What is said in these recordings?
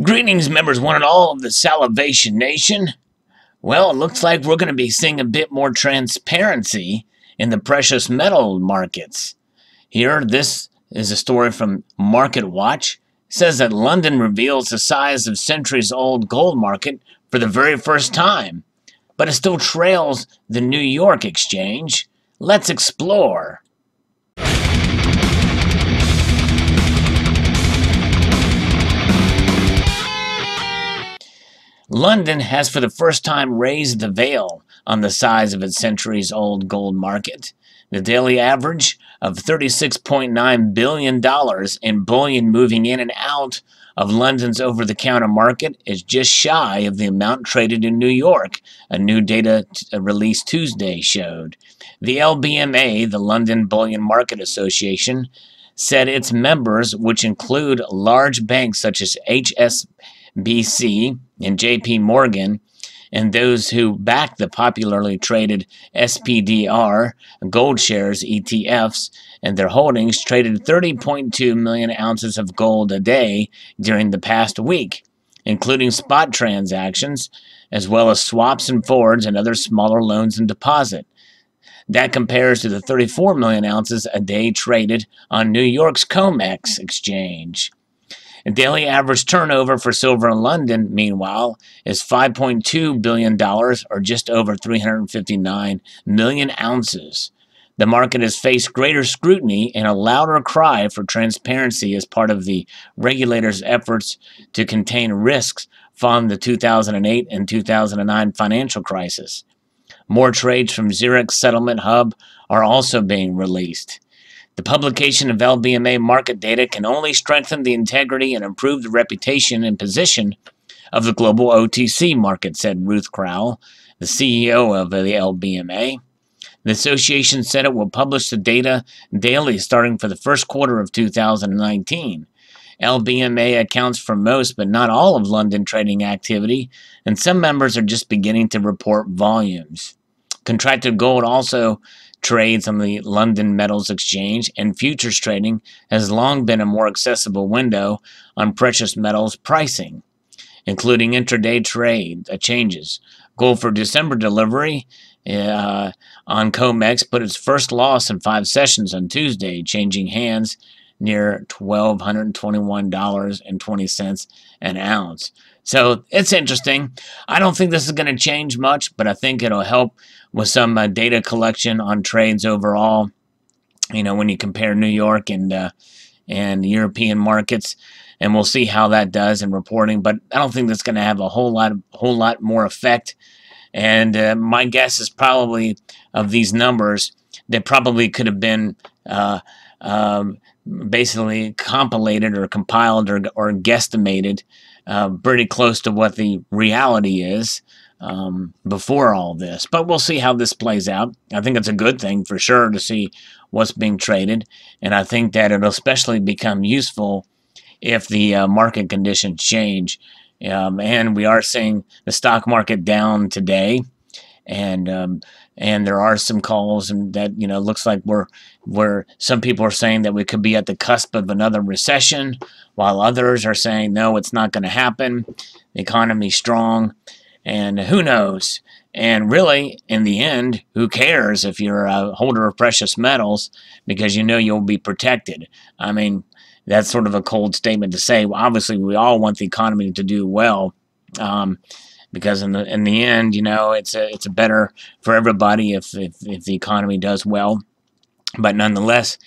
Greetings, members one and all of the Salivation Nation. Well, it looks like we're going to be seeing a bit more transparency in the precious metal markets. Here, this is a story from Market Watch. It says that London reveals the size of centuries-old gold market for the very first time, but it still trails the New York exchange. Let's explore. London has for the first time raised the veil on the size of its centuries-old gold market. The daily average of $36.9 billion in bullion moving in and out of London's over-the-counter market is just shy of the amount traded in New York, a new data released Tuesday showed. The LBMA, the London Bullion Market Association, said its members, which include large banks such as HSBC and JP Morgan, and those who back the popularly traded SPDR gold shares ETFs, and their holdings traded 30.2 million ounces of gold a day during the past week, including spot transactions, as well as swaps and forwards and other smaller loans and deposit. That compares to the 34 million ounces a day traded on New York's COMEX exchange. The daily average turnover for silver in London, meanwhile, is $5.2 billion, or just over 359 million ounces. The market has faced greater scrutiny and a louder cry for transparency as part of the regulator's efforts to contain risks following the 2008 and 2009 financial crisis. More trades from Zurich's settlement hub are also being released. The publication of LBMA market data can only strengthen the integrity and improve the reputation and position of the global OTC market, said Ruth Crowell, the CEO of the LBMA. The association said it will publish the data daily starting for the first quarter of 2019. LBMA accounts for most but not all of London trading activity, and some members are just beginning to report volumes. Contracted gold also trades on the London Metals Exchange, and futures trading has long been a more accessible window on precious metals pricing, including intraday trade changes. Gold for December delivery on COMEX put its first loss in 5 sessions on Tuesday, changing hands near $1,221.20 an ounce. So it's interesting. I don't think this is going to change much, but I think it'll help with some data collection on trades overall. You know, when you compare New York and European markets, and we'll see how that does in reporting. But I don't think that's going to have a whole lot more effect. And my guess is probably of these numbers, they probably could have been basically compilated or compiled or guesstimated pretty close to what the reality is before all this. But we'll see how this plays out. I think it's a good thing for sure to see what's being traded, and I think that it'll especially become useful if the market conditions change. And we are seeing the stock market down today, and there are some calls, and that looks like we're some people are saying that we could be at the cusp of another recession, while others are saying no, it's not going to happen. The economy's strong, and who knows? And really, in the end, who cares if you're a holder of precious metals, because you'll be protected. I mean, that's sort of a cold statement to say. Well, obviously, we all want the economy to do well. Because in the end, it's better for everybody if the economy does well. But nonetheless,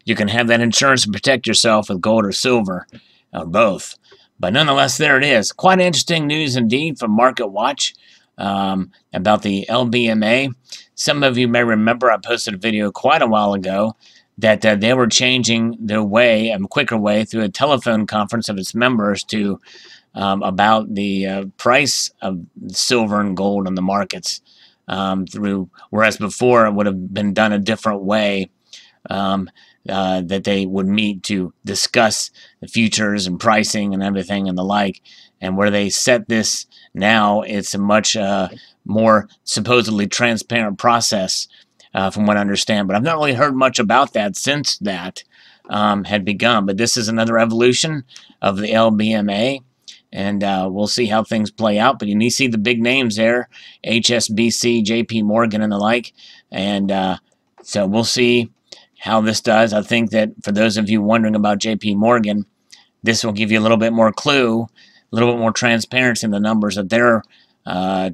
you can have that insurance to protect yourself with gold or silver, or both. But nonetheless, there it is. Quite interesting news indeed from Market Watch about the LBMA. Some of you may remember I posted a video quite a while ago that they were changing their way, a quicker way, through a telephone conference of its members to about the price of silver and gold on the markets, whereas before it would have been done a different way, that they would meet to discuss the futures and pricing and everything and the like. And where they set this now, it's a much more supposedly transparent process, from what I understand. But I've not really heard much about that since that had begun. But this is another evolution of the LBMA. and we'll see how things play out. But you see the big names there, HSBC, JP Morgan, and the like, and so we'll see how this does. I think that for those of you wondering about JP Morgan, this will give you a little bit more clue, a little bit more transparency in the numbers that they're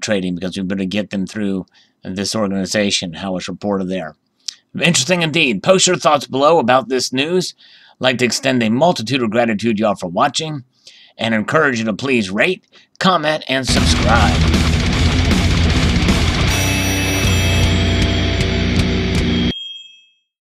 trading, because we've got to get them through this organization, how it's reported there. Interesting indeed. Post your thoughts below about this news. I'd like to extend a multitude of gratitude to y'all for watching, and encourage you to please rate, comment, and subscribe.